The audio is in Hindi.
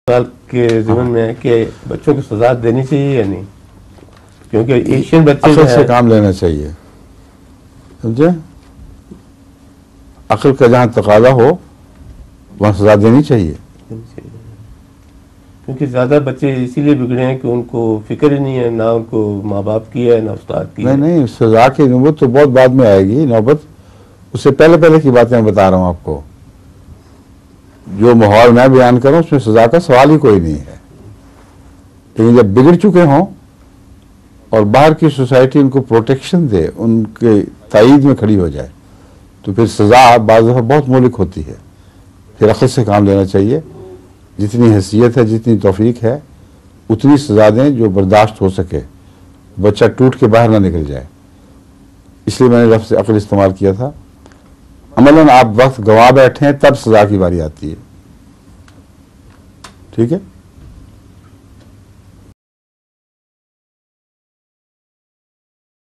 सवाल के ज़िम्मन में है कि बच्चों को सजा देनी चाहिए या नहीं, क्योंकि एशियन बच्चे अकल से काम लेना चाहिए, समझे। अकल का जहाँ तकाजा हो वहाँ सजा देनी चाहिए, क्योंकि ज़्यादा बच्चे इसीलिए बिगड़े हैं कि उनको फिक्र ही नहीं है, ना उनको माँ बाप की है ना उस्ताद की है। नहीं, सजा की नौबत तो बहुत बाद में आएगी, नौबत उससे पहले पहले की बातें मैं बता रहा हूँ आपको। जो माहौल मैं बयान कर रहा हूँ उसमें सजा का सवाल ही कोई नहीं है। लेकिन जब बिगड़ चुके हों और बाहर की सोसाइटी उनको प्रोटेक्शन दे, उनके तायीद में खड़ी हो जाए, तो फिर सजा बाज़ दफ़ा बहुत मौलिक होती है। फिर अक़ल से काम लेना चाहिए, जितनी हैसियत है, जितनी तौफीक है, उतनी सजा दें जो बर्दाश्त हो सके, बच्चा टूट के बाहर ना निकल जाए। इसलिए मैंने लफ्ज़ अक़ल इस्तेमाल किया था। अमलन आप वक्त गंवा बैठे हैं तब सजा की बारी आती है, ठीक है।